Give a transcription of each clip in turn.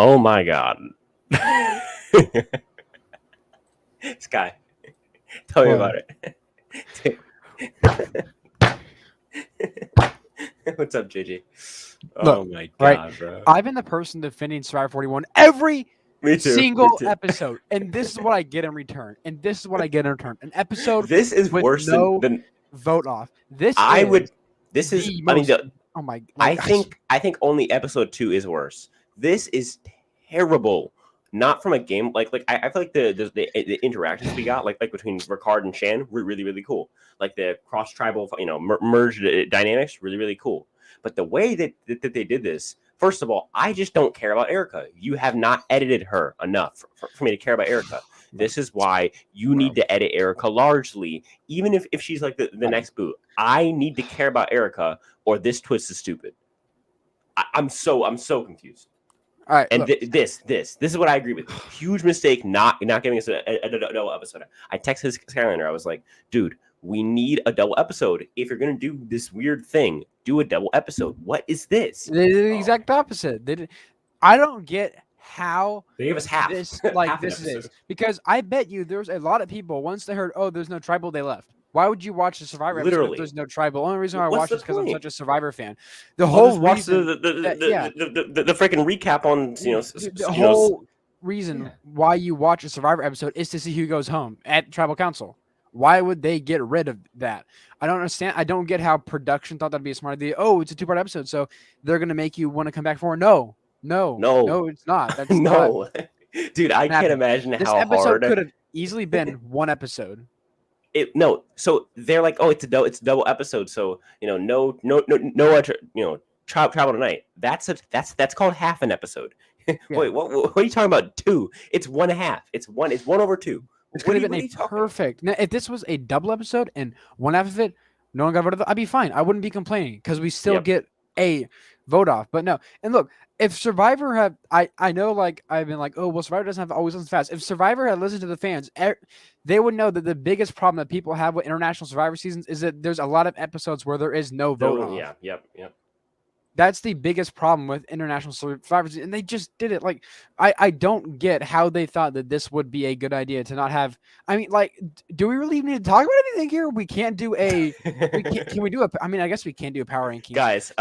Oh my god. Sky, tell me about it. What's up, JJ? Oh Look, my right? god, bro. I've been the person defending Survivor 41 every Me too. single Me too. episode, and this is what I get in return. And this is what I get in return: an episode This is with worse no than vote off. This I would. is This is. the I mean, most. Oh my! Like I think only episode 2 is worse. This is terrible. Not from a game I feel like the interactions we got like between Ricard and Shan were really really cool. Like the cross tribal merged dynamics really really cool. But the way that they did this, first of all, I just don't care about Erica. You have not edited her enough for me to care about Erica. This is why you need to edit Erica largely, even if she's like the next boot. I need to care about Erica, or this twist is stupid. I'm so confused. all right, And look, this is what I agree with. Huge mistake not giving us a double episode. I texted Skylander. I was like, dude, we need a double episode. If you're gonna do this weird thing, do a double episode. What is this? they did the exact opposite. They did, I don't get how They gave us half. this like half an this episode. is, because I bet you there's a lot of people once they heard, oh, there's no tribal, they left. Why would you watch a Survivor episode Literally. if there's no tribal? Only reason why I What's watch the is because I'm point? such a Survivor fan. The I'll whole just watch reason the freaking recap on the whole reason why you watch a Survivor episode is to see who goes home at Tribal Council. Why would they get rid of that? I don't understand. I don't get how production thought that'd be a smart idea. Oh, it's a 2-part episode, so they're gonna make you want to come back for. No, it's not. That's no, dude, I can't happened. imagine This how episode hard could have easily been one episode. No, so they're like, oh, it's a double episode, so no travel tonight. That's called half an episode. Yeah. Wait, what are you talking about? 2? It's 1/2. It's 1/2. This could have been a perfect. Now, if this was a double episode and one half of it, no one got voted off, I'd be fine. I wouldn't be complaining because we still get a vote off. But no, and look, if Survivor had, I know, like I've been like, oh well, Survivor doesn't have always listen fast. If Survivor had listened to the fans, they would know that the biggest problem that people have with international Survivor seasons is that there's a lot of episodes where there is no vote off. Yeah, yep. That's the biggest problem with international Survivors, and they just did it. Like, I don't get how they thought that this would be a good idea to not have. I mean, like, do we really need to talk about anything here? We can't do a. Can we do a? I mean, I guess we can do a power ranking. Guys,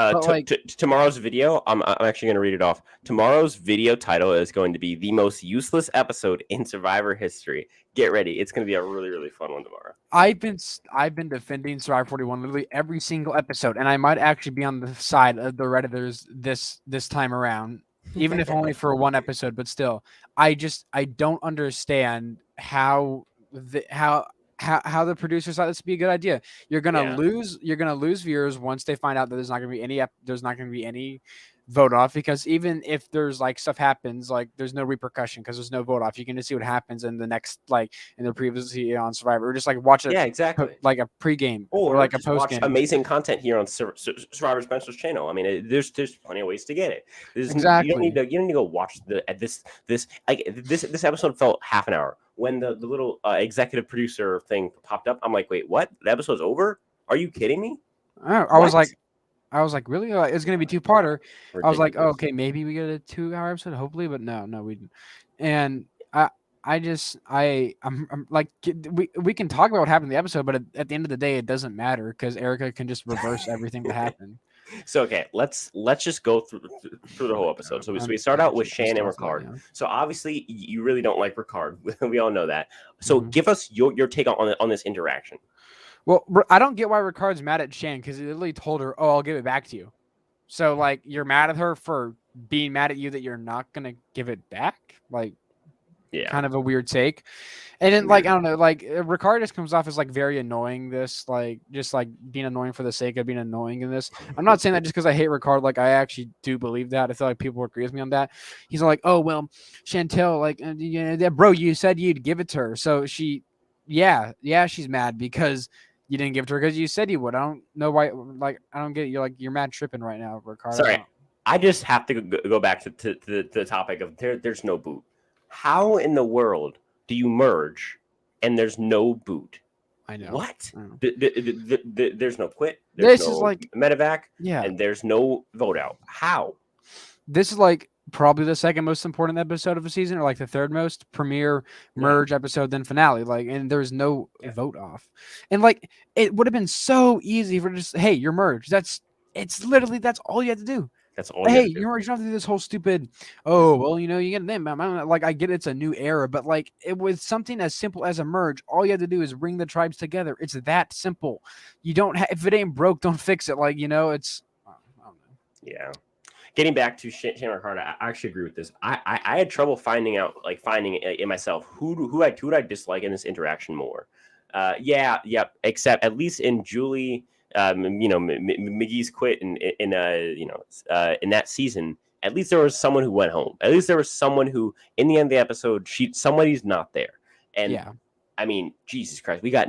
tomorrow's video, I'm actually going to read it off. Tomorrow's video title is going to be the most useless episode in Survivor history. Get ready. It's going to be a really, really fun one tomorrow. I've been defending Survivor 41 literally every single episode, and I might actually be on the side of the Redditors this time around, even if only for one episode. But still, I don't understand how the producers thought this would be a good idea. You're gonna lose viewers once they find out that there's not gonna be any vote off, because even if there's like stuff happens, like there's no repercussion because there's no vote off. You can just see what happens in the next, like in the previously on Survivor, or just like watch it. Yeah, exactly. Like a pregame or like a post game. Amazing content here on Survivor Spencer's channel. I mean, there's plenty of ways to get it. Exactly. You don't need to go watch this episode felt half an hour. When the little executive producer thing popped up, I'm like, wait, what? The episode's over? Are you kidding me? I was like, really? It's going to be 2-parter. Ridiculous. I was like, oh, okay, maybe we get a 2-hour episode, hopefully, but no, we didn't. And I'm like, we can talk about what happened in the episode, but at the end of the day, it doesn't matter because Erica can just reverse everything that happened. So okay, let's just go through the whole episode. So we start out with Shan and Ricard. Yeah. So obviously you really don't like Ricard. We all know that. So give us your take on this interaction. Well, I don't get why Ricard's mad at Shan, because he literally told her, oh, I'll give it back to you. So, like, you're mad at her for being mad at you that you're not going to give it back? Like, kind of a weird take. And then, like, I don't know, like, Ricard just comes off as, like, very annoying, just, like, being annoying for the sake of being annoying in this. I'm not saying that just because I hate Ricard. Like, I actually do believe that. I feel like people agree with me on that. He's like, oh, well, Chantel, like, bro, you said you'd give it to her. So she's mad because you didn't give it to her because you said you would. I don't know why. Like, I don't get it. You're mad tripping right now, Ricard. Sorry, I just have to go back to the topic of there's no boot. How in the world do you merge and there's no boot? I know. What? There's no quit. This is like medevac. Yeah. And there's no vote out. How? This is like probably the second most important episode of the season, or like the third most premiere merge episode, then finale. Like, and there's no vote off, and like it would have been so easy for just, hey, you're merged. It's literally that's all you have to do. That's all. Hey, you're merged. You don't have to do this whole stupid. Oh well, you get them. Like I get it's a new era, but like it was something as simple as a merge. All you have to do is bring the tribes together. It's that simple. You don't if it ain't broke, don't fix it. Like it's. I don't know. Yeah. Getting back to Shan Ricard, I actually agree with this. I had trouble finding it in myself who I dislike in this interaction more. Except at least in Julie, McGee's quit in that season. At least there was someone who went home. At least there was someone who, in the end of the episode, somebody's not there. And I mean, Jesus Christ, we got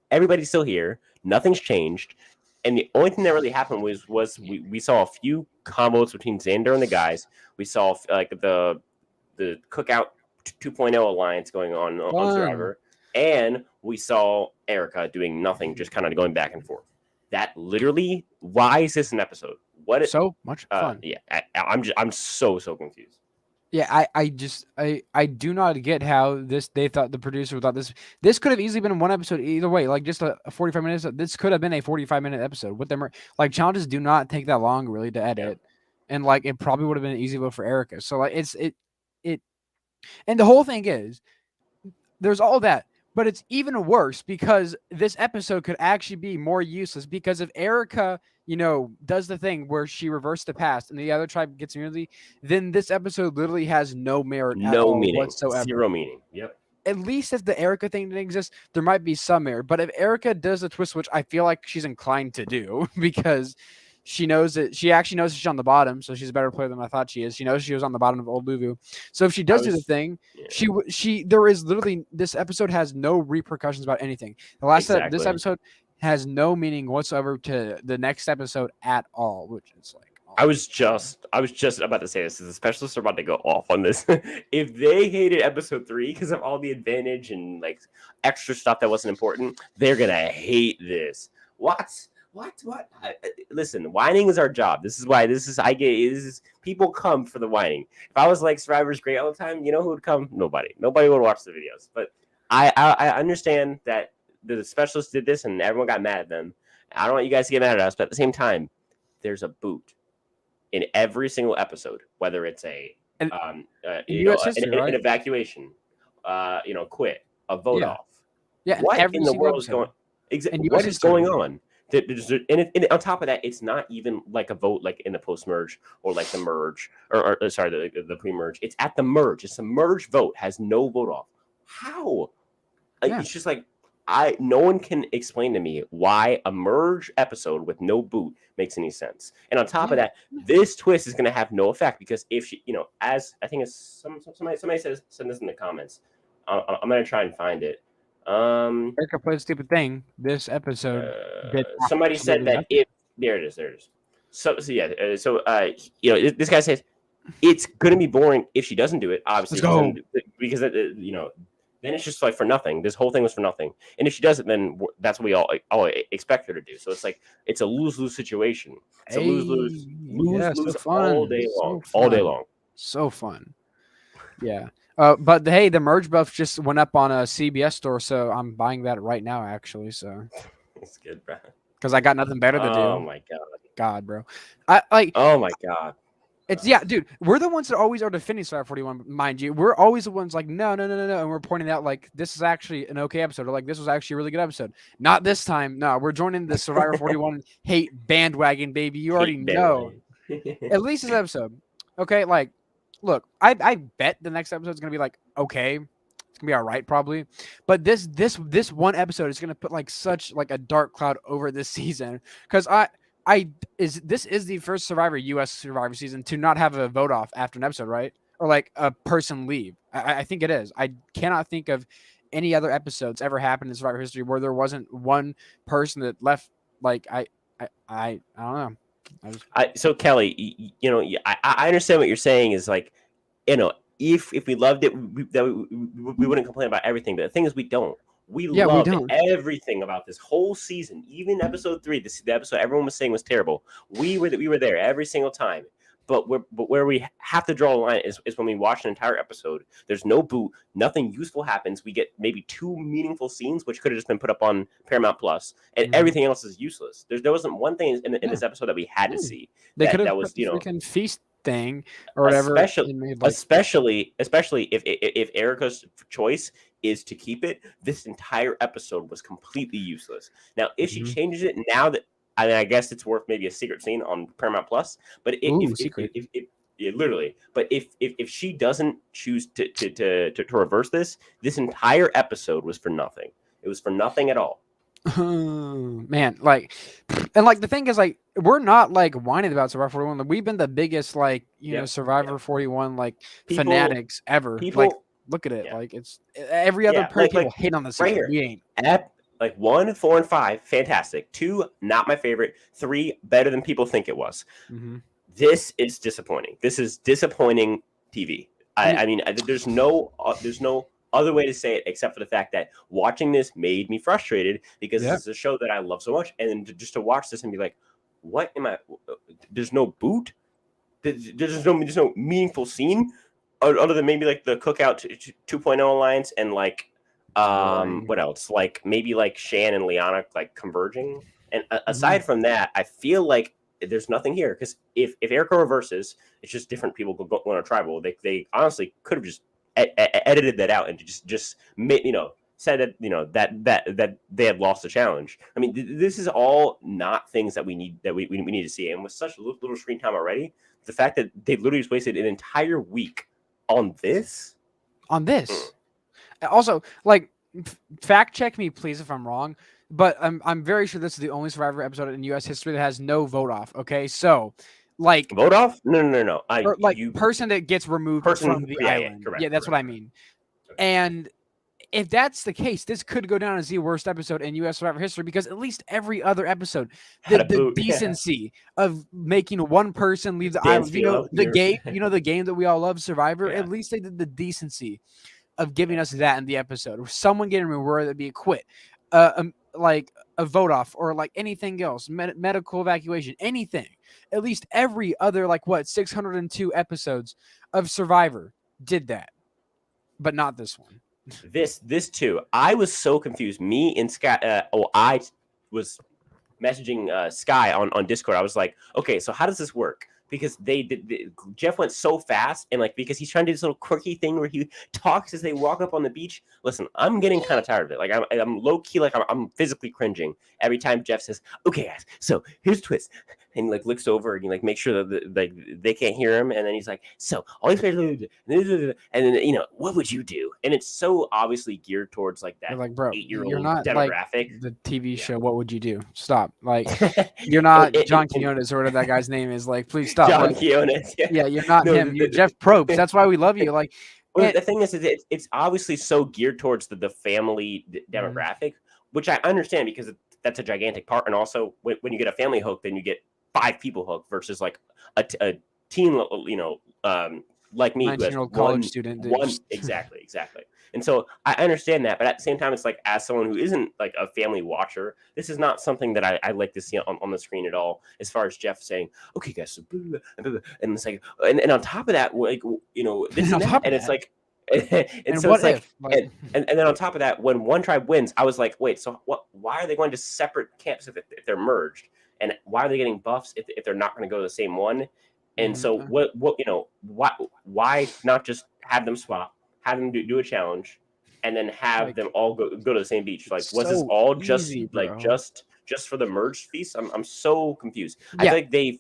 everybody's still here. Nothing's changed. And the only thing that really happened was we saw a few combos between Xander and the guys. We saw like the Cookout 2.0 alliance going on Survivor, and we saw Erica doing nothing, just kind of going back and forth. That literally, why is this an episode? What is so much fun? I'm so confused. Yeah, I do not get how they thought the producer thought this could have easily been one episode either way, like just a 45 minutes. This could have been a 45-minute episode with them. Like challenges do not take that long really to edit, and like it probably would have been an easy vote for Erica. So like and the whole thing is there's all that, but it's even worse because this episode could actually be more useless because if Erica does the thing where she reversed the past and the other tribe gets immunity, then this episode literally has no merit at all meaning whatsoever. Zero meaning. Yep. At least if the Erica thing didn't exist, there might be some merit. But if Erica does a twist, which I feel like she's inclined to do because she knows that she actually knows she's on the bottom, so she's a better player than I thought she is. She knows she was on the bottom of Old Luvu. So if she does do the thing, there is literally, this episode has no repercussions about anything. This episode has no meaning whatsoever to the next episode at all, which is like. I was just about to say this. The specialists are about to go off on this. If they hated episode 3 because of all the advantage and like extra stuff that wasn't important, they're gonna hate this. What? Listen, whining is our job. This is people come for the whining. If I was like Survivor's great all the time, you know who would come? Nobody would watch the videos. But I understand that the specialists did this and everyone got mad at them. I don't want you guys to get mad at us, but at the same time, there's a boot in every single episode, whether it's an evacuation, quit, a vote off. Yeah, what in the world is going? What is going on? And on top of that, it's not even like a vote like in the post-merge or like the merge or the pre-merge. It's at the merge. It's a merge vote, has no vote off. How? It's just like no one can explain to me why a merge episode with no boot makes any sense. And on top of that, this twist is going to have no effect because if she, as I think it's somebody said this in the comments. I'm going to try and find it. Erica played a stupid thing this episode. Somebody said that if there it is. So this guy says it's going to be boring if she doesn't do it. Obviously, because then it's just like for nothing. This whole thing was for nothing. And if she does it, then that's what we all expect her to do. So it's like it's a lose-lose situation. It's a lose-lose all day long. All day long. So fun. Yeah. But hey, the merge buff just went up on a CBS store, so I'm buying that right now, actually. So it's good, bro. Because I got nothing better to do. Oh my god, bro! Oh my god! It's dude. We're the ones that always are defending Survivor 41, mind you. We're always the ones like no, and we're pointing out like this is actually an okay episode, or like this was actually a really good episode. Not this time. No, we're joining the Survivor 41 hate bandwagon, baby. You already know. At least this episode, okay? Like, look, I bet the next episode is gonna be like okay. It's gonna be all right, probably. But this one episode is gonna put like such like a dark cloud over this season because this is the first U.S. Survivor season to not have a vote off after an episode, right? Or like a person leave. I think it is. I cannot think of any other episodes ever happened in Survivor history where there wasn't one person that left. Like I don't know. So Kelly, I understand what you're saying is like, if we loved it, we wouldn't complain about everything. But the thing is, we don't. We loved everything about this whole season, even episode 3, the episode everyone was saying was terrible. We were there every single time. But where we have to draw a line is when we watch an entire episode. There's no boot, nothing useful happens. We get maybe 2 meaningful scenes, which could have just been put up on Paramount Plus, and everything else is useless. There wasn't one thing in this episode that we had to see. They could have that was the freaking feast thing or whatever. Especially if Erica's choice is to keep it. This entire episode was completely useless. Now, if she changes it now that. I guess it's worth maybe a secret scene on Paramount Plus, but literally. But if she doesn't choose to reverse this entire episode was for nothing. It was for nothing at all. Man, like, and like the thing is, like, we're not like whining about Survivor 41. Like, we've been the biggest, like, Survivor 41 like fanatics ever. Like, look at it. Like, it's every other people hate on this. Right here. We ain't. Like 1, 4, and 5, fantastic. 2, not my favorite. 3, better than people think it was. This is disappointing. This is disappointing TV. I mean, there's no other way to say it except for the fact that watching this made me frustrated because this is a show that I love so much, and then just to watch this and be like, what am I? There's no boot. There's no meaningful scene other than maybe like the Cookout 2.0 alliance and like. What else? Like maybe like Shan and Liana like converging. And aside from that, I feel like there's nothing here because if Erica reverses, it's just different people go on a tribal. They honestly could have just edited that out and just said that that they had lost the challenge. I mean, this is all not things that we need we need to see. And with such little screen time already, the fact that they literally just wasted an entire week on this. Also, like, fact check me, please, if I'm wrong. But I'm very sure this is the only Survivor episode in U.S. history that has no vote off. Okay, so like vote off? No. Person that gets removed from the island. Correct, that's what I mean. Okay. And if that's the case, this could go down as the worst episode in U.S. Survivor history because at least every other episode, the decency of making one person leave the island. The game that we all love, Survivor. At least they did the decency of giving us that in the episode, or someone getting removed, whether it be a quit, like a vote off, or like anything else, medical evacuation, anything. At least every other 602 episodes of Survivor did that, but not this one. This too. I was so confused. Me and Sky. I was messaging Sky on Discord. I was like, okay, so how does this work? Because Jeff went so fast and because he's trying to do this little quirky thing where he talks as they walk up on the beach. Listen, I'm getting kind of tired of it. Like I'm low key, I'm physically cringing every time Jeff says, "Okay, guys, so here's a twist," and he looks over and he makes sure that they can't hear him, and then he's like, "So all these players," and then what would you do? And it's so obviously geared towards that 8-year-old demographic. The TV show. What would you do? Stop. You're not John Quinones or whatever that guy's name is. Please stop. John Quinones. Yeah, you're not him. You're Jeff Probst. That's why we love you. Well, the thing is it's obviously so geared towards the family demographic, which I understand because that's a gigantic part. And also, when you get a family hook, then you get 5 people hooked versus a teen, like me, 19-year-old college student. Exactly. And so I understand that, but at the same time, it's as someone who isn't a family watcher, this is not something that I like to see on the screen at all. As far as Jeff saying, "Okay, guys," so blah, blah, blah, and it's and on top of that, this and that, and it's and so it's and then on top of that, when one tribe wins, I was like, wait, so what? Why are they going to separate camps if they're merged, and why are they getting buffs if they're not going to go to the same one? And so why not just have them swap? Have them do a challenge, and then have them all go to the same beach. Was this all just easy, just for the merged feast? I'm so confused. I feel like they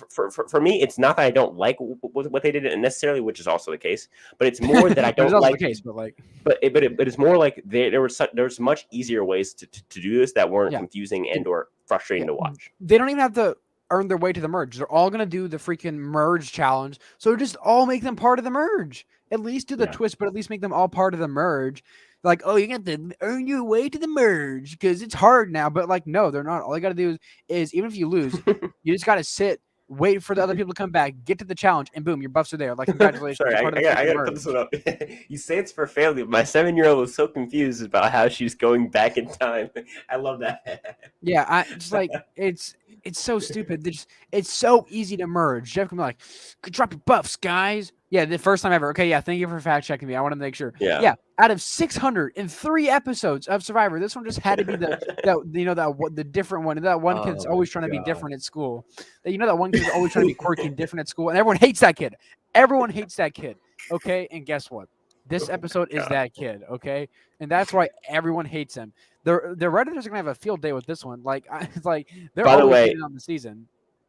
for me, it's not that I don't like what they did necessarily, which is also the case, but it's more that I don't like. The case, but it's more like there was much easier ways to do this that weren't confusing and or frustrating to watch. They don't even have to earn their way to the merge. They're all gonna do the freaking merge challenge, so just all make them part of the merge. At least do the twist, but at least make them all part of the merge. You got to earn your way to the merge because it's hard now. But no, they're not. All you got to do is even if you lose, you just got to sit wait for the other people to come back, get to the challenge, and boom, your buffs are there. Like, congratulations, Sorry, you're part of the I freaking gotta put this merge. one up. You say it's for family. My 7-year-old was so confused about how she's going back in time. I love that. Yeah, I just like it's so stupid. It's so easy to merge. Jeff can be like, drop your buffs, guys. Yeah, the first time ever. Okay, yeah, thank you for fact checking me. I want to make sure. Yeah. Yeah, out of 603 episodes of Survivor, this one just had to be the different one. That one kid's Oh, always trying to be God. different at school. That one kid's always trying to be quirky and different at school, and everyone hates that kid. Everyone hates that kid. Okay, and guess what? This Oh, episode is God. that kid. Okay, and that's why everyone hates him. The Redditors are gonna have a field day with this one. Like, it's like they're By the always way- hating on the season.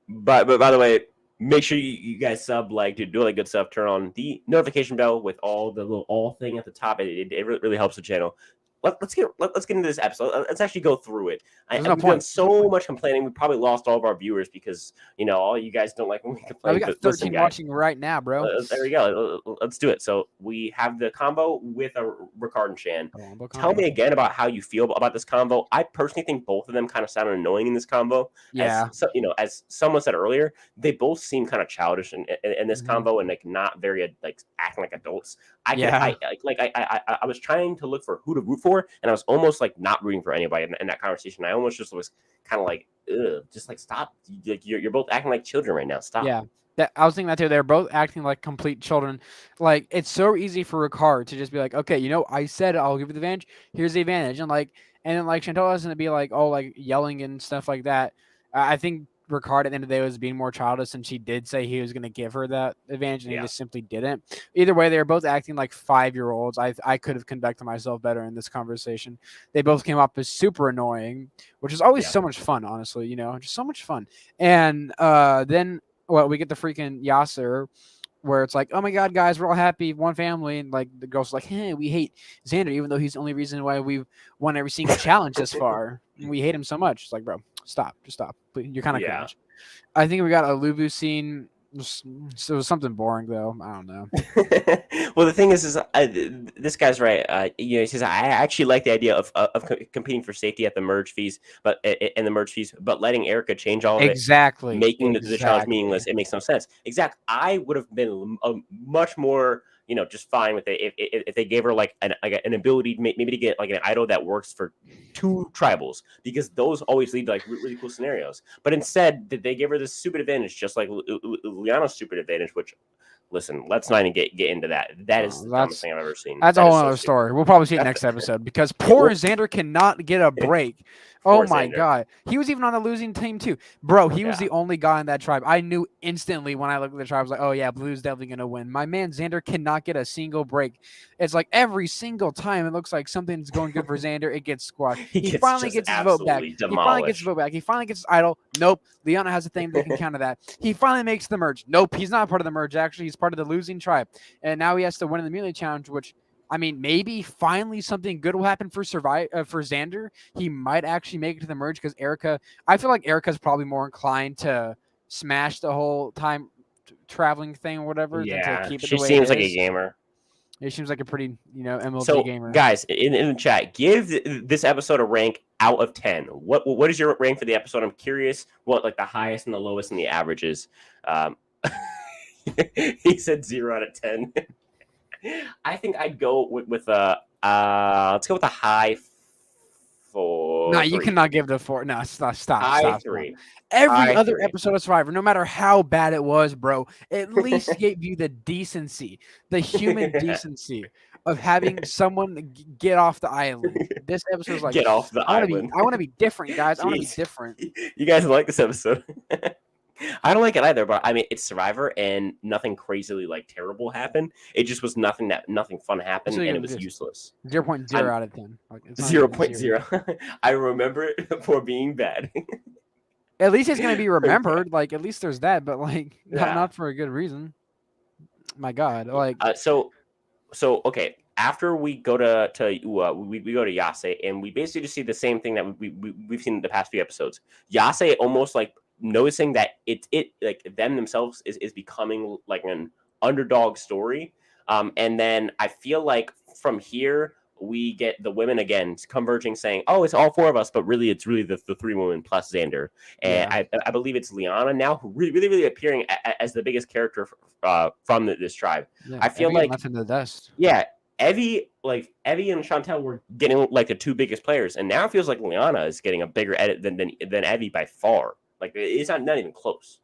But by the way, make sure you guys sub, like, do all that good stuff. Turn on the notification bell with all the little all thing at the top. It really helps the channel. Let's get into this episode. Let's actually go through it. There's no We've done point. so much complaining. We probably lost all of our viewers because all you guys don't like when we Now complain. we got But 13 listen, guys, watching right now, bro. there we go. Let's do it. So we have the combo with a Ricard and Shan. Tell me again about how you feel about this combo. I personally think both of them kind of sound annoying in this combo. Yeah. As someone said earlier, they both seem kind of childish in this Mhm. combo and like not very like acting like adults. I was trying to look for who to root for, and I was almost like not rooting for anybody in that conversation. I almost just was kind of like, ugh, just like stop. Like you're both acting like children right now. Stop. Yeah. I was thinking that too. They're both acting like complete children. Like, it's so easy for Ricard to just be like, okay, I said I'll give you the advantage. Here's the advantage. And then Chantal is going to be like, oh, like yelling and stuff like that. I think Ricard at the end of the day was being more childish, and she did say he was going to give her that advantage, and he just simply didn't. Either way, they were both acting like 5-year-olds. I could have conducted myself better in this conversation. They both came up as super annoying, which is always so much fun, honestly, just so much fun. And then we get the freaking Yasser, where it's like, oh my God, guys, we're all happy, one family, and like the girls are like, hey, we hate Xander, even though he's the only reason why we've won every single challenge this far. We hate him so much. It's like, bro, just stop. You're kind of cringe. I think we got a Lubu scene. It was something boring though. I don't know. Well, the thing is this guy's right. He says I actually like the idea of competing for safety at the merge fees, but letting Erica change all of exactly, it, making the challenge meaningless. It makes no sense. Exactly. I would have been much more, just fine with it if they gave her like an ability maybe to get like an idol that works for 2 tribals, because those always lead to like really cool scenarios. But instead, they gave her this stupid advantage, just like Liana's stupid advantage, which, listen, let's not even get into that. That is the dumbest thing I've ever seen. That's a whole other story. We'll probably see it next episode, because poor Xander cannot get a break. Oh my God. He was even on the losing team too. Bro, he was the only guy in that tribe. I knew instantly when I looked at the tribe, I was like, oh yeah, Blue's definitely going to win. My man Xander cannot get a single break. It's like every single time it looks like something's going good for Xander, it gets squashed. He finally gets his vote back. He finally gets his idol. Nope. Liana has a thing that can counter that. He finally makes the merge. Nope. He's not part of the merge, actually. He's part of the losing tribe. And now he has to win in the Melee Challenge, which, I mean, maybe finally something good will happen for Xander. He might actually make it to the merge, because I feel like Erica's probably more inclined to smash the whole time traveling thing or whatever than to keep it the way she seems it like is. a gamer. It seems like a pretty, MLG gamer. Guys, in the chat, give this episode a rank out of 10. What is your rank for the episode? I'm curious what like the highest and the lowest and the averages. He said 0 out of 10. I think I'd go with let's go with a high 4. No, you cannot give the 4. No, stop. High 3. Every other episode of Survivor, no matter how bad it was, bro, at least gave you the decency, the human decency of having someone get off the island. This episode was like, get off the island. I want to be different, guys. I want to be different. You guys like this episode? I don't like it either, but I mean, it's Survivor, and nothing crazily like terrible happened. It just was nothing fun happened, and it was useless. 0.0 out of 10. 0.0. I remember it for being bad. At least it's gonna be remembered. Like, at least there's that, but like, not for a good reason. My God, like. So okay. After we go to we go to Yase, and we basically just see the same thing that we've seen in the past few episodes. Yase almost like noticing that it like them themselves is becoming like an underdog story, and then I feel like from here we get the women again converging, saying, "Oh, it's all 4 of us," but really, it's really the 3 women plus Xander. And I believe it's Liana now, who really appearing as the biggest character from this tribe. Yeah, I feel Evie like left in the dust. Yeah, Evie and Chantel were getting like the 2 biggest players, and now it feels like Liana is getting a bigger edit than Evie by far. Like it's not even close.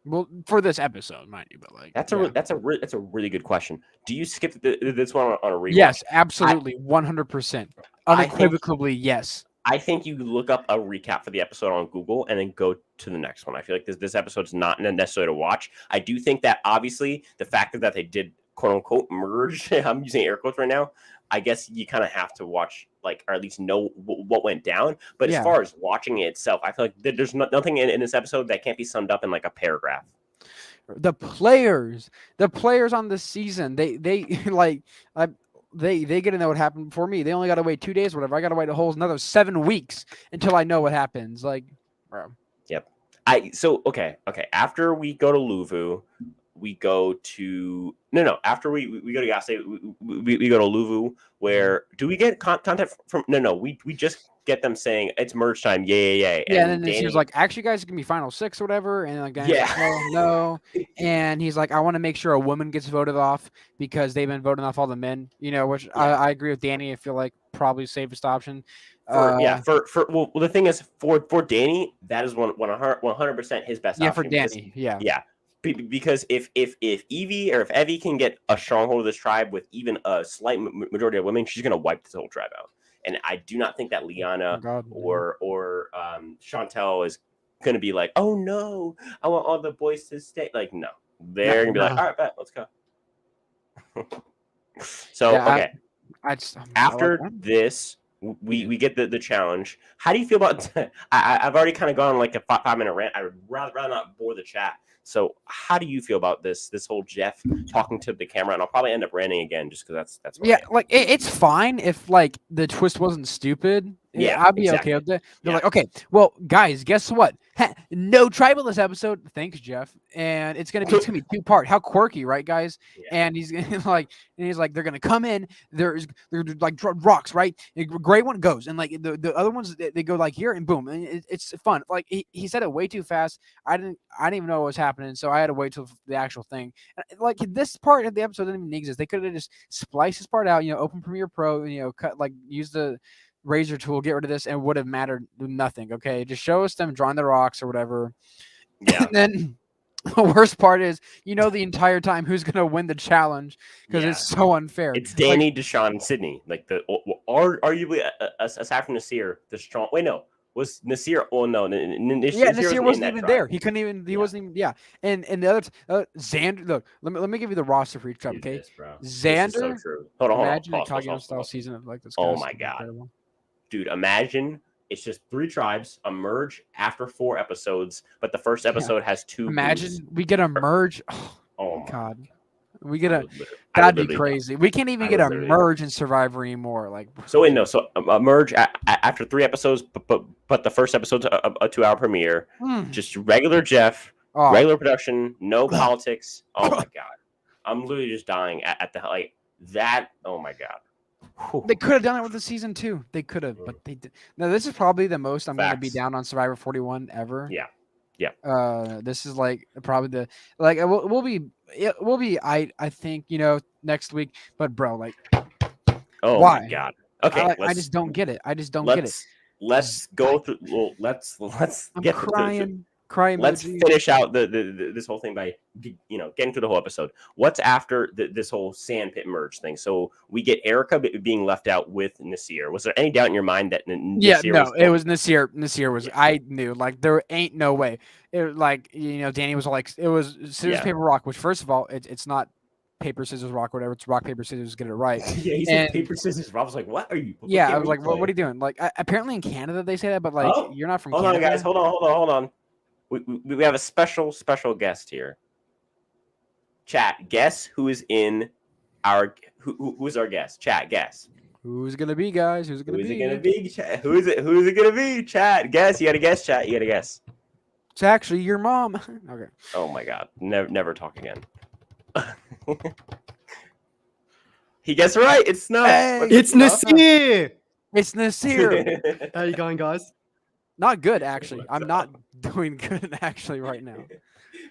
Well, for this episode, mind you, but like that's a really good question. Do you skip this one on a rewatch? Yes, absolutely, 100%, unequivocally, yes. I think you look up a recap for the episode on Google and then go to the next one. I feel like this episode's not necessary to watch. I do think that obviously the fact that they did quote unquote merge, I'm using air quotes right now, I guess you kind of have to watch, like, or at least know what went down. But as far as watching it itself, I feel like there's nothing in this episode that can't be summed up in like a paragraph. The players on this season, they like they get to know what happened before me. They only got to wait 2 days, whatever. I got to wait a whole another 7 weeks until I know what happens. Like, bro. Yep. Okay. After we go to Luvu, we go to after we go to Yase, we go to Luvu, where do we get content from? We just get them saying it's merge time. Yeah. And then he's like, actually, guys, it's gonna be final 6 or whatever. And like, Danny's like, oh, no. And he's like, I want to make sure a woman gets voted off because they've been voting off all the men. Which I agree with Danny. I feel like probably safest option. The thing is, for Danny, that is 100% his best option. Yeah, for Danny. Yeah. Because if Evie or if Evie can get a stronghold of this tribe with even a slight majority of women, she's gonna wipe this whole tribe out. And I do not think that Liana or Chantel is gonna be like, oh no, I want all the boys to stay. Like, no, they're gonna be like, all right, bet, let's go. So okay, after this, we get the challenge. How do you feel about? I've already kind of gone like a 5-minute rant. I would rather not bore the chat. So how do you feel about this whole Jeff talking to the camera? And I'll probably end up ranting again just because that's like it's fine if like the twist wasn't stupid. Yeah, I'd be okay with it. They're like, okay, well, guys, guess what? No tribal this episode. Thanks, Jeff. And it's gonna be 2-part. How quirky, right, guys? Yeah. And he's like, they're gonna come in. They're like rocks, right? A great one goes, and like the other ones they go like here and boom, and it's fun. Like he said it way too fast. I didn't even know what was happening, so I had to wait till the actual thing. And, like this part of the episode didn't even exist. They could have just spliced this part out. Open Premiere Pro. Cut use the razor tool, get rid of this, and would have mattered nothing. Okay, just show us them drawing the rocks or whatever. Yeah. And then the worst part is, the entire time who's gonna win the challenge because it's so unfair. It's Danny, Deshaun, and Sydney. Like arguably aside from Nasir, the strong. Wait, no, was Nasir? Oh no, Nasir wasn't even there. He couldn't even. He wasn't even. Yeah, and the other Xander. Look, let me give you the roster for each tribe. Okay, this, bro. Xander. So true. Hold on. Imagine a Kaguya style season of like this. Oh my god. Incredible. Dude, imagine it's just 3 tribes, a merge after 4 episodes, but the first episode has 2. Imagine we get a merge. Oh my god. We get that'd be crazy. We can't even get a merge in Survivor anymore. Like, so a merge after 3 episodes, but the first episode's a 2-hour premiere. Just regular Jeff, regular production, no politics. Oh my god, I'm literally just dying at the like that. Oh my god. They could have done it with the season 2. They could have, but they did. Now this is probably the most I'm going to be down on Survivor 41 ever. Yeah. This is like probably the like we'll be I think next week. But bro, like, why? My god. Okay, I just don't get it. I just don't get it. Let's go through. Well, let's get crying. Let's finish out this whole thing by getting through the whole episode. What's after this whole sandpit merge thing? So we get Erica being left out with Nasir. Was there any doubt in your mind that Nasir it was Nasir. Nasir was. I knew like there ain't no way. It like Danny was like it was scissors paper rock. Which first of all it's not paper scissors rock whatever. It's rock paper scissors. Get it right. Yeah, he said paper scissors rock. I was like, what are you? I was like, what are you doing? Like apparently in Canada they say that, but like you're not from. Hold Canada. on, guys. Hold on. We have a special guest here. Chat, guess who is in our who is our guest? Chat, guess. Who's it gonna be, guys? Who's it gonna be? Chat. Who's it gonna be? Chat, guess. You gotta guess, chat. You gotta guess. It's actually your mom. Okay. Oh my god. Never talk again. He gets right. It's Snuff. Hey! It's Nasir. It's Nasir. How you going, guys? Not good, actually. What's I'm up? not doing good, actually, right now.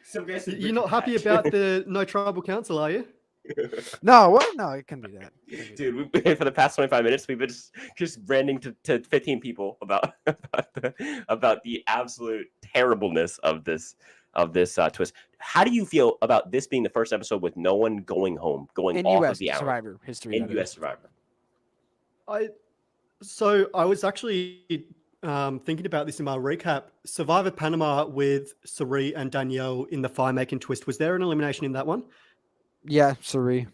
So basically, You're not happy about the No Tribal Council, are you? No, what? No, it can be that. It can be Dude, we've been for the past 25 minutes. We've been just ranting to 15 people about the absolute terribleness of this twist. How do you feel about this being the first episode with no one going home, going in off US of the hour Survivor history. in that US is. Survivor? I was actually thinking about this in my recap. Survivor Panama with Sari and Danielle in the fire making twist. Was there an elimination in that one? Yeah, Sari.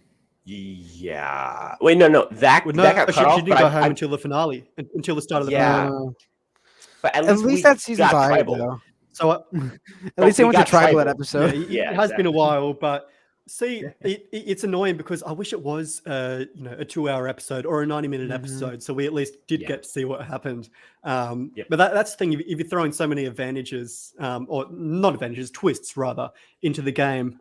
Yeah. Wait, no. That Well, that got she cut off. didn't But go I- home I- until the finale, until the start of the Yeah. finale. but At least we that season got 5, tribal. though. So At least they we went to got tribal that tribal. episode. it has been a while, but see, it's annoying because I wish it was a 2-hour episode or a 90-minute Mhm. episode, so we at least did Yeah. get to see what happened. Yep. But that's the thing. If you're throwing so many advantages, or not advantages, twists rather, into the game,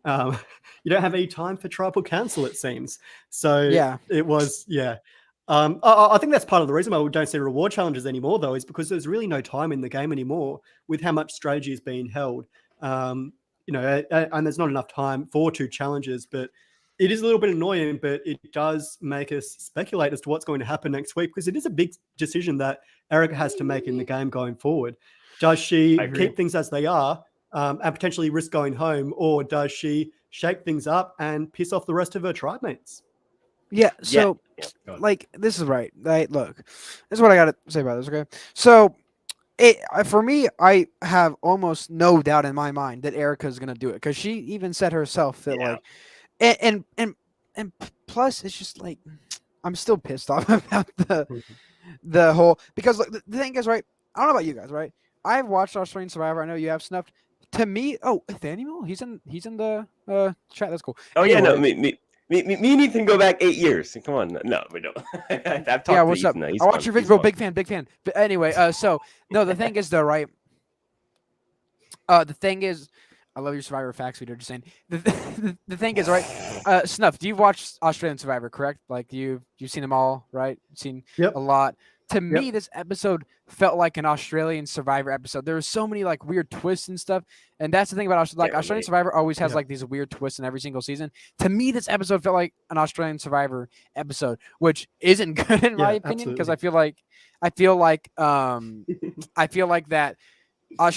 you don't have any time for tribal council, it seems. So Yeah. it was, yeah. I think that's part of the reason why we don't see reward challenges anymore, though, is because there's really no time in the game anymore with how much strategy is being held. And there's not enough time for 2 challenges, but it is a little bit annoying, but it does make us speculate as to what's going to happen next week, because it is a big decision that Erica has to make in the game going forward. Does she I agree. keep things as they are and potentially risk going home, or does she shake things up and piss off the rest of her tribe mates? Yeah, so Yeah, go on. like this is right. Look, this is what I gotta say about this. Okay, so for me, I have almost no doubt in my mind that Erica is gonna do it, because she even said herself that Yeah. like, and plus it's just like I'm still pissed off about the whole, because like, the thing is, right, I don't know about you guys, right? I've watched Australian Survivor. I know you have, Snuffed. To me, Nathaniel, he's in the chat. That's cool. Oh yeah, no, Anyway. me and Ethan go back 8 years. Come on, no, we don't. I've talked Yeah, to what's up? Ethan. He's I watch fun. your He's videos, bro. fun. Big fan. But anyway, so no, the thing is though, right? The thing is, I love your Survivor facts. We were just saying. The thing is, right? Snuff, do you watch Australian Survivor? Correct? Like you've seen them all, right? Seen Yep. a lot. To me, this episode felt like an Australian Survivor episode. There was so many like weird twists and stuff, and that's the thing about Can't Australian relate. Survivor always has Yeah. like these weird twists in every single season. To me, this episode felt like an Australian Survivor episode, which isn't good in my Yeah, opinion, because absolutely. I feel like that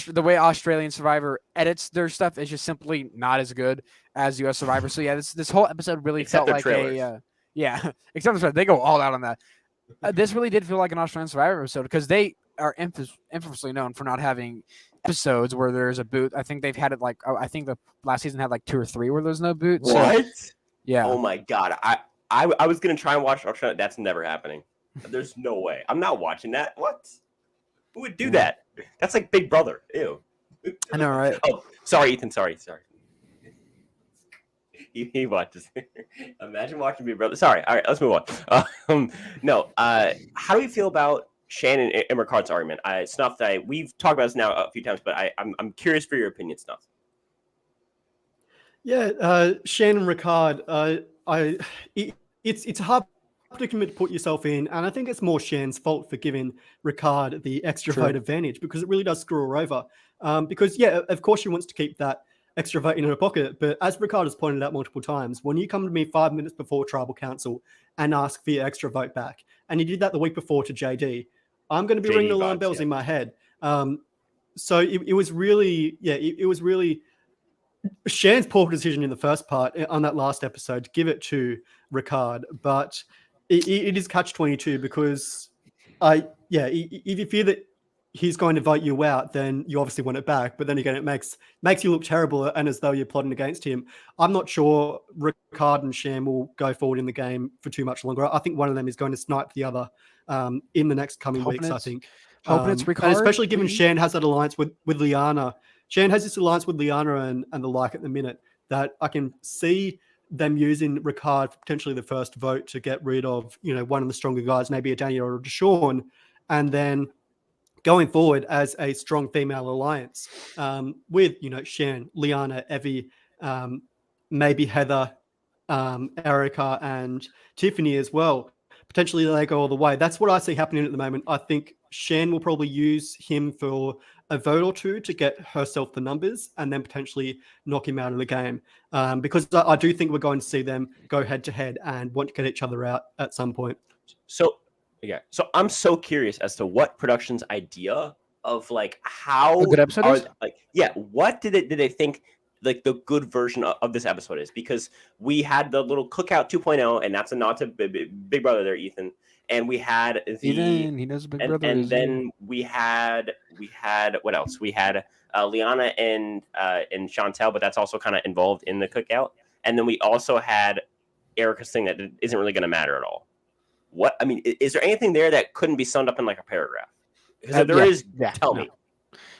the way Australian Survivor edits their stuff is just simply not as good as US Survivor. So yeah, this whole episode really Except felt the like trailers. except the they go all out on that. This really did feel like an Australian Survivor episode, because they are infamously known for not having episodes where there's a boot. I think they've had it like, I think the last season had like 2 or 3 where there's no boot. So, What? yeah. Oh my god! I was gonna try and watch Australia. That's never happening. There's no way. I'm not watching that. What? Who would do Yeah. that? That's like Big Brother. Ew. I know, right? Oh, sorry, Ethan. Sorry. He watches. Imagine watching Big Brother. Sorry. All right, let's move on. No. How do you feel about Shannon and Ricard's argument? Snuff. We've talked about this now a few times, but I'm curious for your opinion, Snuff. Yeah, Shannon Ricard. It's a hard predicament to put yourself in, and I think it's more Shan's fault for giving Ricard the extra True. vote advantage, because it really does screw her over. Because yeah, of course she wants to keep that extra vote in her pocket, but as Ricard has pointed out multiple times, when you come to me 5 minutes before Tribal Council and ask for your extra vote back, and you did that the week before to JD, I'm going to be JD ringing alarm vibes, bells yeah. in my head. So it was really, it was really Shan's poor decision in the first part on that last episode to give it to Ricard, but it is catch-22, because if you fear that he's going to vote you out, then you obviously want it back. But then again, it makes you look terrible and as though you're plotting against him. I'm not sure Ricard and Shan will go forward in the game for too much longer. I think one of them is going to snipe the other in the next coming weeks, I think. Hoping it's And Ricard, especially given maybe? Shan has that alliance with Liana. Shan has this alliance with Liana and the like at the minute, that I can see them using Ricard for potentially the first vote to get rid of, one of the stronger guys, maybe a Daniel or a Deshaun, and then going forward as a strong female alliance with, Shan, Liana, Evie, maybe Heather, Erica and Tiffany as well. Potentially they go all the way. That's what I see happening at the moment. I think Shan will probably use him for a vote or two to get herself the numbers and then potentially knock him out of the game. Because I do think we're going to see them go head to head and want to get each other out at some point. So I'm so curious as to what production's idea of like how A good episode are, is? like what did they think like the good version of this episode is? Because we had the little Cookout 2.0, and that's a nod to Big Brother there, Ethan. And we had the Ethan, he knows Big Brother. and then we had what else? We had Liana and Chantel, but that's also kind of involved in the Cookout. And then we also had Erica's thing that isn't really going to matter at all. What I mean, is there anything there that couldn't be summed up in like a paragraph? Because if there is, tell me.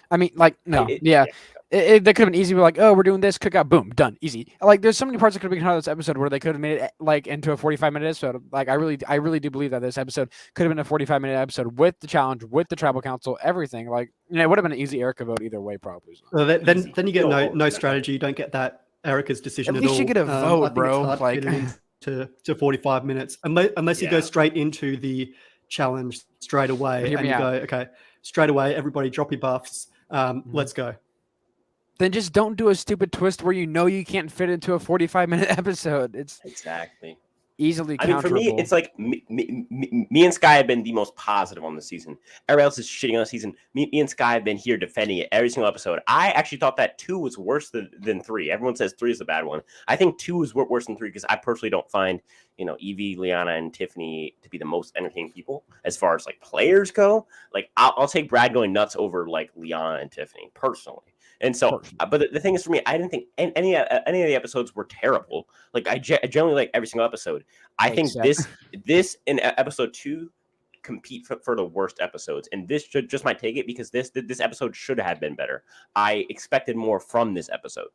I mean, like, no, That could have been easy. We're like, oh, we're doing this, Cookout, boom, done, easy. Like, there's so many parts that could have been cut out of this episode where they could have made it like into a 45-minute episode. Like, I really do believe that this episode could have been a 45-minute episode with the challenge, with the tribal council, everything. Like, it would have been an easy Erica vote either way, probably. Then you get no strategy. You don't get that Erica's decision at all. At least you get a vote, bro. Like to 45 minutes, unless you go straight into the challenge straight away and you go, okay, straight away, everybody drop your buffs. Let's go. Then just don't do a stupid twist where you can't fit into a 45-minute episode. It's exactly easily counterable. I mean, for me, it's like me and Sky have been the most positive on the season. Everybody else is shitting on the season. Me and Sky have been here defending it every single episode. I actually thought that 2 was worse than 3. Everyone says 3 is the bad one. I think 2 is worse than 3 because I personally don't find, Evie, Liana, and Tiffany to be the most entertaining people as far as like players go. Like I'll take Brad going nuts over like Liana and Tiffany personally. And so, but the thing is, for me, I didn't think any of the episodes were terrible. Like I generally like every single episode. I think this in episode 2 compete for the worst episodes, and this just might take it because this episode should have been better. I expected more from this episode.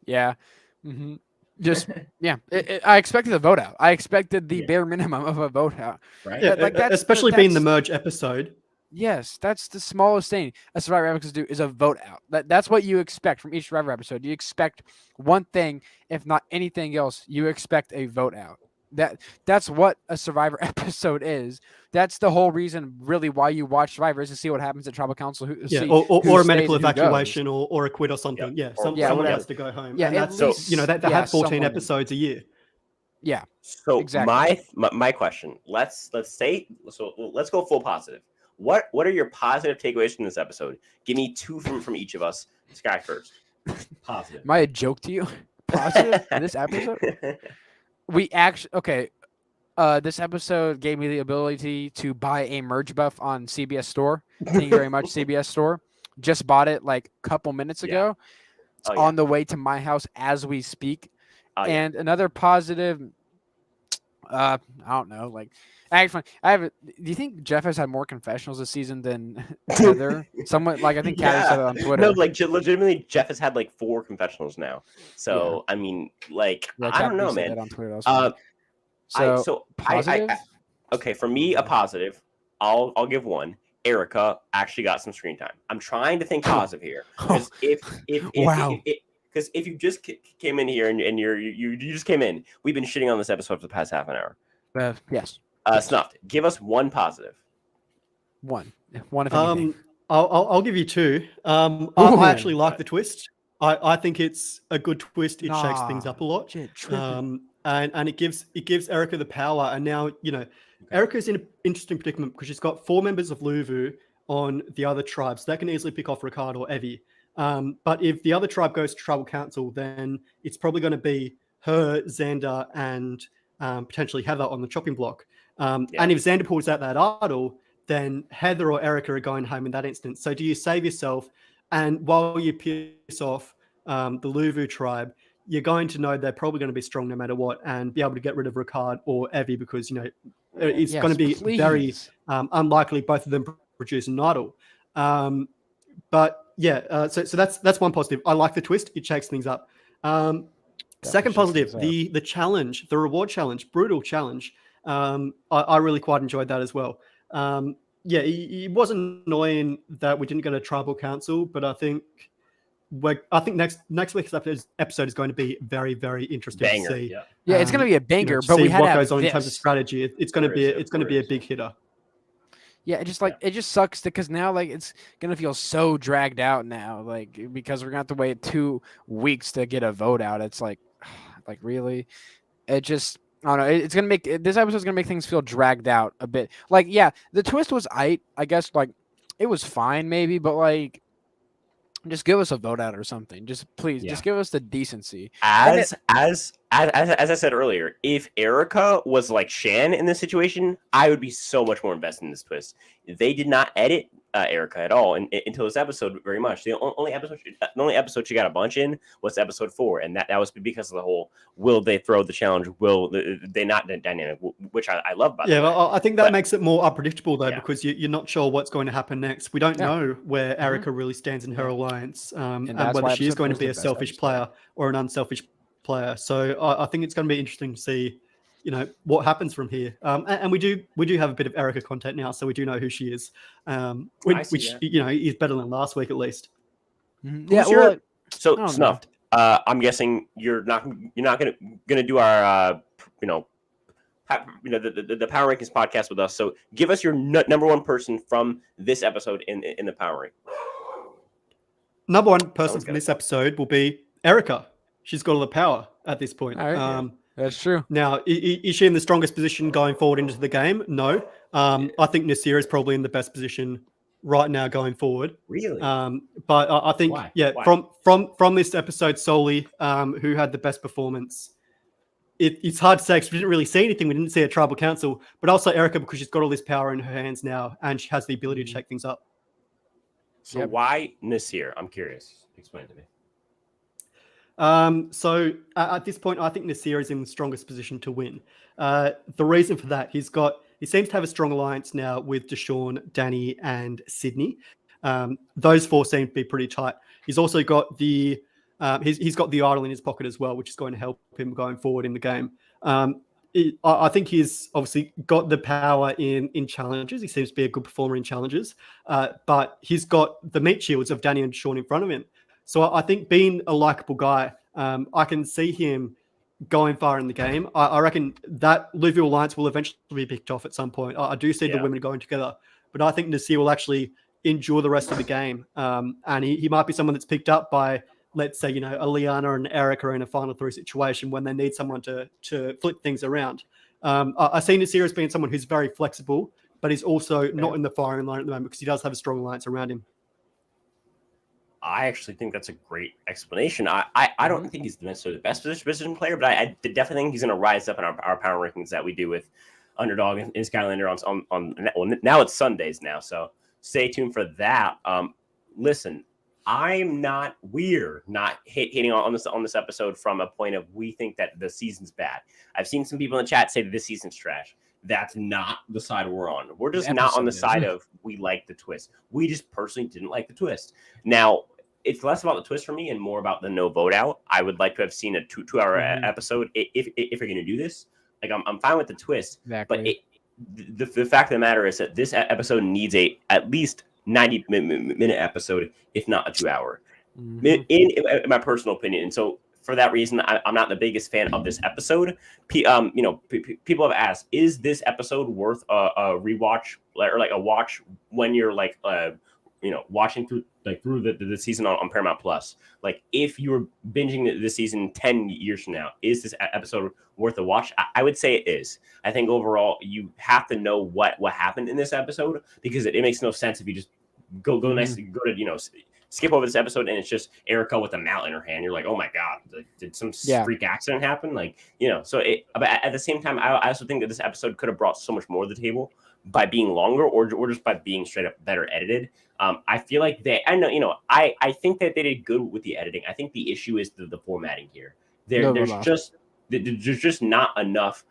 Yeah. Mm-hmm. I expected a vote out. I expected the bare minimum of a vote out. Right. Yeah, especially being the merge episode. Yes, that's the smallest thing a Survivor episode do is a vote out. That's what you expect from each Survivor episode. You expect one thing, if not anything else, you expect a vote out. That's what a Survivor episode is. That's the whole reason, really, why you watch Survivor is to see what happens at Tribal Council. Or a medical evacuation or a quit or something. Yep. Someone has to go home. Yeah, and that's they have 14 episodes a year. Yeah. So exactly. my question. Let's go full positive. What are your positive takeaways from this episode? Give me 2 from each of us. Sky first. Positive. Am I a joke to you? Positive in this episode? This episode gave me the ability to buy a merge buff on CBS Store. Thank you very much, CBS Store. Just bought it like a couple minutes ago. It's on the way to my house as we speak. And another positive, I don't know, like. Do you think Jeff has had more confessionals this season than Heather? Somewhat like I think Caddy said it on Twitter. No, like legitimately, Jeff has had like 4 confessionals now. So I mean, like I don't know, man. On Twitter positive. Okay, for me, a positive. I'll give 1. Erica actually got some screen time. I'm trying to think positive here because if you just came in here and you just came in, we've been shitting on this episode for the past half an hour. Yes. Snuffed. Give us 1 positive. One if anything. I'll give you 2. I actually like the twist. I think it's a good twist. It shakes things up a lot. And it gives Erica the power. And now Erica's in an interesting predicament because she's got 4 members of Luvu on the other tribes. They can easily pick off Ricard or Evie. But if the other tribe goes to Tribal Council, then it's probably going to be her, Xander, and potentially Heather on the chopping block. And if Xander pulls out that idol, then Heather or Erica are going home in that instance. So do you save yourself? And while you piss off the Luvu tribe, you're going to know they're probably going to be strong no matter what and be able to get rid of Ricard or Evie because, it's going to be very unlikely both of them produce an idol. So that's one positive. I like the twist. It shakes things up. Second positive, the challenge, the reward challenge, brutal challenge. I really quite enjoyed that as well. It wasn't annoying that we didn't get a tribal council, but I think I think next week's episode is going to be very, very interesting Banger. to see. Yeah, it's going to be a banger, but we had what to have goes on in this. terms of strategy. It's going to be a big hitter. Yeah, it just sucks because now like it's gonna feel so dragged out now, like because we're gonna have to wait 2 weeks to get a vote out. It's like really, it just I don't know. It's gonna make this episode's gonna make things feel dragged out a bit. Like yeah, the twist was I guess like it was fine maybe, but like just give us a vote out or something. Just please, just give us the decency. As I said earlier, if Erica was like Shan in this situation, I would be so much more invested in this twist. They did not edit Erica at all until this episode very much. The only episode she got a bunch in was episode 4, and that was because of the whole will they throw the challenge, will they not dynamic, which I love about yeah, well, I think that makes it more unpredictable though, because you're not sure what's going to happen next. We don't know where Erica really stands in her alliance, and whether she is going to be a selfish player or an unselfish player. So I think it's going to be interesting to see, what happens from here. And we do have a bit of Erica content now, so we do know who she is, which is better than last week at least. Yeah. So Snuffed. I'm guessing you're not gonna do our the Power Rankings podcast with us. So give us your number one person from this episode in the Power Rank. Number one person from this episode will be Erica. She's got all the power at this point. Right, that's true. Now, is she in the strongest position going forward into the game? No. I think Nasir is probably in the best position right now going forward. Really? But I think, Why? From this episode solely, who had the best performance? It's hard to say because we didn't really see anything. We didn't see a tribal council, but also Erica because she's got all this power in her hands now and she has the ability to shake things up. So why Nasir? I'm curious. Explain to me. So at this point, I think Nasir is in the strongest position to win. The reason for that, he seems to have a strong alliance now with Deshawn, Danny, and Sydney. Those 4 seem to be pretty tight. He's also got he's got the idol in his pocket as well, which is going to help him going forward in the game. I think he's obviously got the power in challenges. He seems to be a good performer in challenges, but he's got the meat shields of Danny and Deshawn in front of him. So I think being a likable guy, I can see him going far in the game. I reckon that Luffy Alliance will eventually be picked off at some point. I do see the women going together, but I think Nasir will actually endure the rest of the game. And he might be someone that's picked up by, let's say, a Liana and Erica in a final 3 situation when they need someone to flip things around. I see Nasir as being someone who's very flexible, but he's also not in the firing line at the moment because he does have a strong alliance around him. I actually think that's a great explanation. I don't think he's necessarily the best position player, but I definitely think he's going to rise up in our power rankings that we do with Underdog and Skylander on now it's Sundays now, so stay tuned for that. Listen, I'm not hating on this episode from a point of we think that the season's bad. I've seen some people in the chat say that this season's trash. That's not the side we're on. We're just not on the side of we like the twist. We just personally didn't like the twist. Now, it's less about the twist for me and more about the no vote out. I would like to have seen a two-hour episode if you're going to do this. Like I'm fine with the twist, but the fact of the matter is that this episode needs at least 90-minute epispe, if not a 2-hour, in my personal opinion. And so for that reason, I'm not the biggest fan of this episode. People have asked, is this episode worth a rewatch or like a watch when you're like, watching through the season on Paramount Plus? Like if you were binging the season 10 years from now, is this episode worth a watch? I would say it is. I think overall you have to know what happened in this episode because it makes no sense if you just go to skip over this episode and it's just Erica with a mallet in her hand. You're like, oh my god, did some freak accident happen? So but at the same time, I also think that this episode could have brought so much more to the table by being longer or just by being straight up better edited. I feel like I think that they did good with the editing. I think the issue is the formatting here. There's just not enough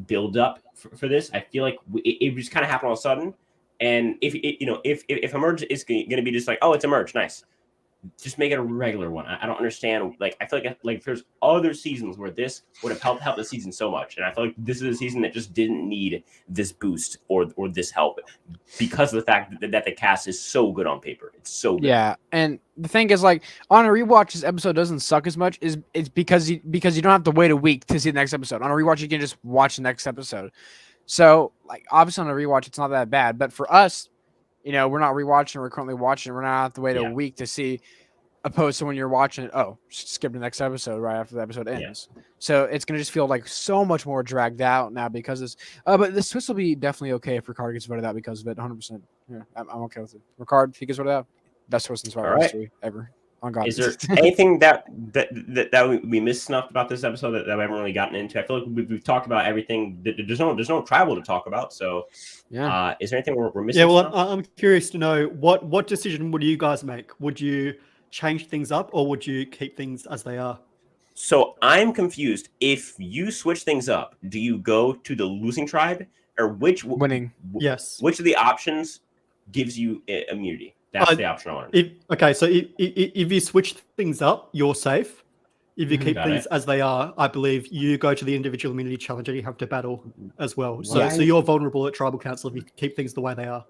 build up for this. I feel like it just kind of happened all of a sudden. And if Emerge is going to be just like, oh, it's Emerge, nice, just make it a regular one. I don't understand. Like, I feel like there's other seasons where this would have helped the season so much, and I feel like this is a season that just didn't need this boost or this help because of the fact that the cast is so good on paper. It's so good. Yeah, and the thing is, like, on a rewatch, this episode doesn't suck as much. It's because you don't have to wait a week to see the next episode. On a rewatch, you can just watch the next episode. So, like, obviously on a rewatch, it's not that bad. But for us, we're not rewatching. We're currently watching. We're not have to wait a week to see, opposed to when you're watching it. Oh, skip the next episode right after the episode ends. Yeah. So it's gonna just feel like so much more dragged out now because this. But this twist will be definitely okay if Ricard gets voted out because of it. 100%. Yeah, I'm okay with it. Ricard, if he gets voted out, best twist in Survivor history ever. On God. Is there anything that we missed snuffed about this episode that we haven't really gotten into? I feel like we've talked about everything. There's no tribal to talk about. So, yeah. Is there anything we're missing? Yeah, well, I'm curious to know what decision would you guys make? Would you change things up or would you keep things as they are? So I'm confused. If you switch things up, do you go to the losing tribe or winning? Yes. Which of the options gives you immunity? That's the option I wanted. Okay, so if you switch things up, you're safe. If you keep things as they are, I believe you go to the individual immunity challenge and you have to battle as well. So you're vulnerable at tribal council if you keep things the way they are.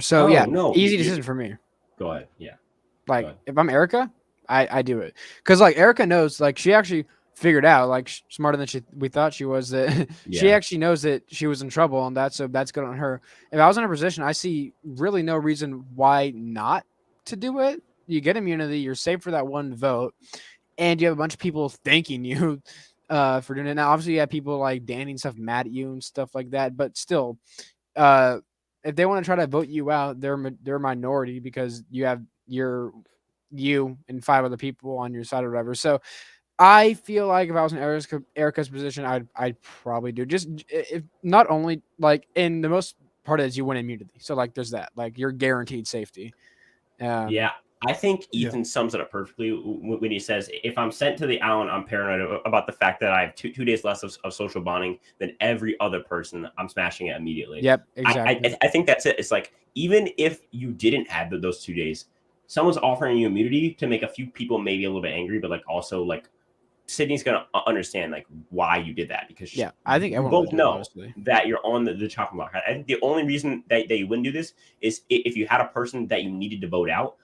So easy decision for me. Go ahead. Yeah. Like if I'm Erica, I do it because like Erica knows, like she actually figured out, like smarter than we thought she was, that she actually knows that she was in trouble on that, so that's good on her. If I was in her position, I see really no reason why not to do it. You get immunity, you're safe for that one vote, and you have a bunch of people thanking you for doing it. Now, obviously, you have people like Danny and stuff mad at you and stuff like that, but still, if they want to try to vote you out, they're a minority because you have you and 5 other people on your side or whatever. So I feel like if I was in Erica's position, I'd probably do just if not only like in the most part is you win immunity. So like there's that, like you're guaranteed safety. Yeah, I think Ethan sums it up perfectly when he says, if I'm sent to the island, I'm paranoid about the fact that I have 2 days less of social bonding than every other person. I'm smashing it immediately. Yep, exactly. I think that's it. It's like, even if you didn't have those 2 days, someone's offering you immunity to make a few people maybe a little bit angry, but like also like Sydney's going to understand like why you did that, because I think everyone both know that you're on the chopping block. I think the only reason that you wouldn't do this is if you had a person that you needed to vote out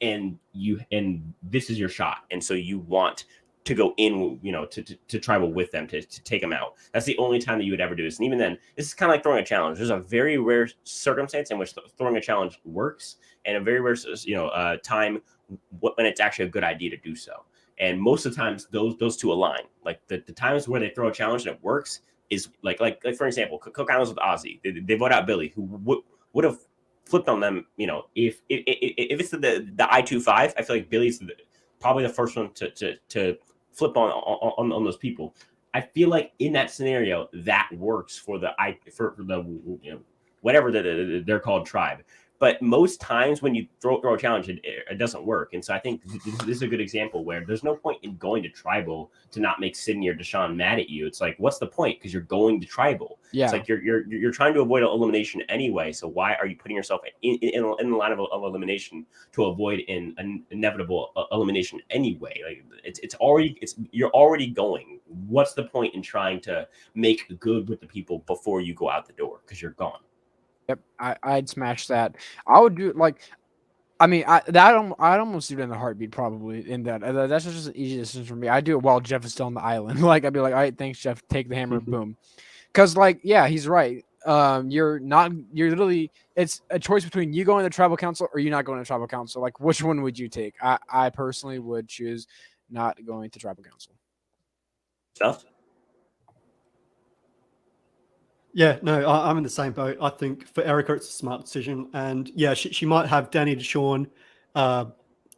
and this is your shot. And so you want to go in, to tribal with them, to take them out. That's the only time that you would ever do this. And even then, this is kind of like throwing a challenge. There's a very rare circumstance in which throwing a challenge works, and a very rare, time when it's actually a good idea to do so. And most of the times, those two align. Like the times where they throw a challenge and it works is like for example, Cook Islands with Ozzy. They vote out Billy, who would have flipped on them. If it's the I-25, I feel like Billy's probably the first one to flip on those people. I feel like in that scenario that works for the whatever they're called, tribe. But most times when you throw a challenge, it doesn't work. And so I think this is a good example where there's no point in going to tribal to not make Sydney or Deshaun mad at you. It's like, what's the point? Because you're going to tribal. Yeah. It's like you're trying to avoid elimination anyway. So why are you putting yourself in the line of elimination to avoid an inevitable elimination anyway? Like you're already going. What's the point in trying to make good with the people before you go out the door? Because you're gone. Yep, I'd smash that. I would do I'd almost do it in a heartbeat probably. In that, that's just an easy decision for me. I do it while Jeff is still on the island. Like I'd be like, all right, thanks, Jeff. Take the hammer, boom. Because he's right. You're literally, it's a choice between you going to tribal council or you not going to tribal council. Like, which one would you take? I personally would choose not going to tribal council. Jeff? Yeah, no, I'm in the same boat. I think for Erica, it's a smart decision. And yeah, she might have Danny, Deshaun,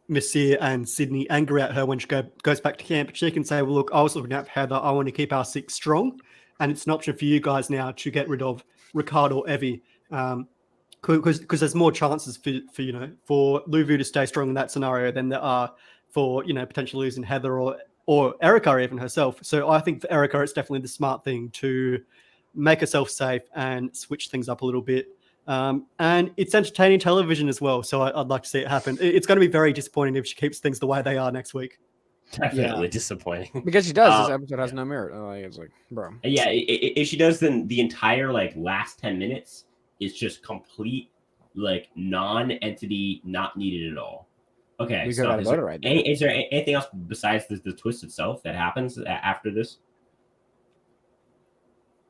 Messier, and Sydney angry at her when she goes back to camp. She can say, well, look, I was looking at Heather. I want to keep our 6 strong. And it's an option for you guys now to get rid of Ricardo or Evie. Because there's more chances for Luvu to stay strong in that scenario than there are for, potentially losing Heather or Erica even herself. So I think for Erica, it's definitely the smart thing to make herself safe and switch things up a little bit. And it's entertaining television as well. So I'd like to see it happen. It's going to be very disappointing if she keeps things the way they are next week. Definitely disappointing. Because she does. This episode has no merit. Like, it's like, bro. Yeah, if she does, then the entire like last 10 minutes is just complete like non-entity, not needed at all. Okay, We could have about it right now. is there anything else besides the twist itself that happens after this?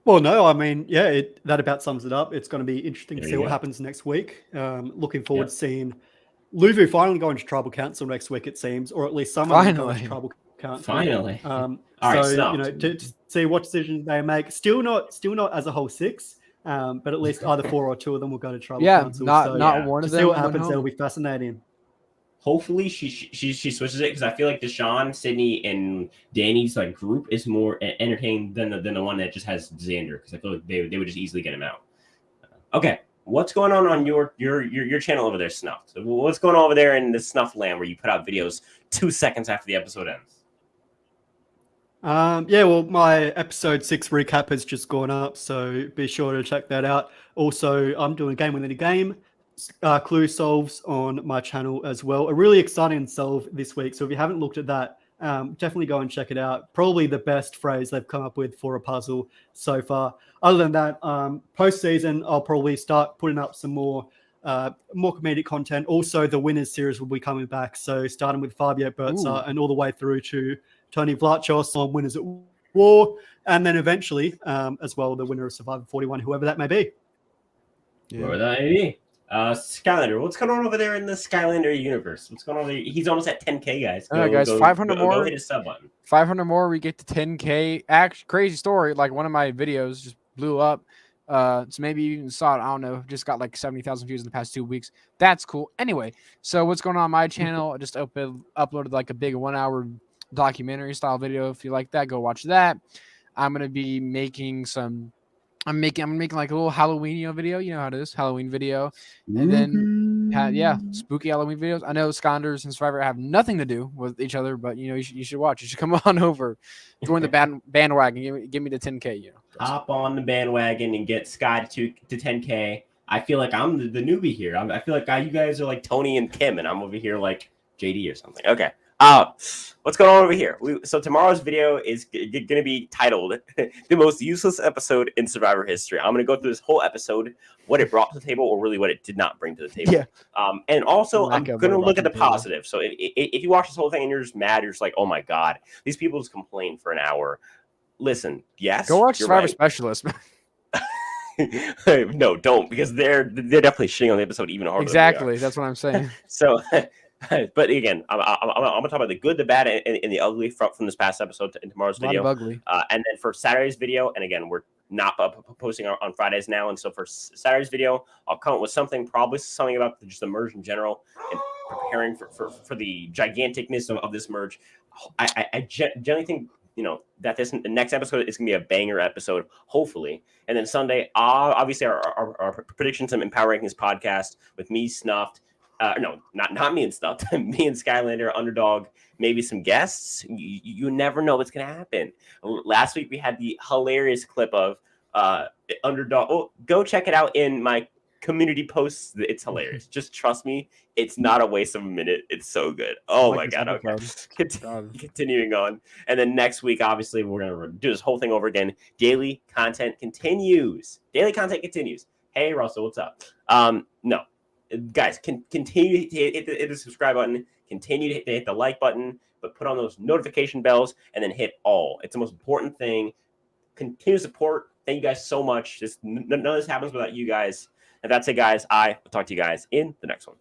Well, no, I mean, yeah, that about sums it up. It's going to be interesting There to you see what go. happens next week. Looking forward to seeing Luvu finally go into tribal council next week, it seems, or at least someone will go into tribal council. Finally. All right, so you know, to see what decisions they make. Still not as a whole 6, but at least either 4 or 2 of them will go to tribal council. Not one of them. To see what happens, that'll be fascinating. Hopefully she switches it, because I feel like Deshaun, Sydney, and Danny's like group is more entertaining than the one that just has Xander, because I feel like they would just easily get him out. Okay, what's going on your channel over there, Snuffed? What's going on over there in the Snuff land where you put out videos 2 seconds after the episode ends? Yeah, well, my episode 6 recap has just gone up, so be sure to check that out. Also, I'm doing Game Within a Game clue solves on my channel as well. A really exciting solve this week, so if you haven't looked at that, definitely go and check it out. Probably the best phrase they've come up with for a puzzle so far. Other than that, post-season, I'll probably start putting up some more comedic content. Also, the Winners series will be coming back, so starting with Fabio Berza and all the way through to Tony Vlachos on Winners at War, and then eventually, as well, the winner of Survivor 41, whoever that may be. Whoever that may be. Skylander, what's going on over there in the Skylander universe? What's going on there? He's almost at 10K, guys. All right, guys, 500 more. Go hit his sub button. 500 more, we get to 10K. Crazy story. Like, one of my videos just blew up. So maybe you even saw it. I don't know. Just got like 70,000 views in the past 2 weeks. That's cool. Anyway, so what's going on my channel? I just uploaded like a big 1-hour documentary style video. If you like that, go watch that. I'm gonna be making some. I'm making like a little Halloween video. You know how it is, Halloween video, and then spooky Halloween videos. I know Skanders and Survivor have nothing to do with each other, but you know you should watch. You should come on over, join the bandwagon. Give me the 10K. You know, hop on the bandwagon and get Sky to 10K. I feel like I'm the newbie here. I feel like you guys are like Tony and Kim, and I'm over here like JD or something. Okay. What's going on over here? So tomorrow's video is going to be titled "The Most Useless Episode in Survivor History." I'm going to go through this whole episode, what it brought to the table, or really what it did not bring to the table. Yeah. And also, I'm going to look at the positive. So if you watch this whole thing and you're just mad, you're just like, "Oh my god, these people just complain for an hour." Listen, yes, go watch Survivor Specialist. No, don't, because they're definitely shitting on the episode even harder. Exactly, that's what I'm saying. So. But again, I'm gonna talk about the good, the bad, and the ugly from this past episode in tomorrow's video. A lot of ugly. And then for Saturday's video, and again, we're not posting on Fridays now, and so for Saturday's video, I'll come up with something, probably something about just the merge in general, and preparing for the giganticness of this merge. I generally think, you know, that the next episode is gonna be a banger episode, hopefully. And then Sunday, obviously our predictions and Power Rankings podcast with me, Snuffed. No, not me and stuff. Me and Skylander, Underdog, maybe some guests. You never know what's gonna happen. Last week we had the hilarious clip of Underdog. Oh, go check it out in my community posts. It's hilarious. Just trust me, it's not a waste of a minute. It's so good. Oh my god. Okay. Continuing on, and then next week, obviously, we're gonna do this whole thing over again. Daily content continues. Hey Russell, what's up? No. Guys, continue to hit the subscribe button, continue to hit the like button, but put on those notification bells and then hit all. It's the most important thing. Continue support. Thank you guys so much. None of this happens without you guys. And that's it, guys. I will talk to you guys in the next one.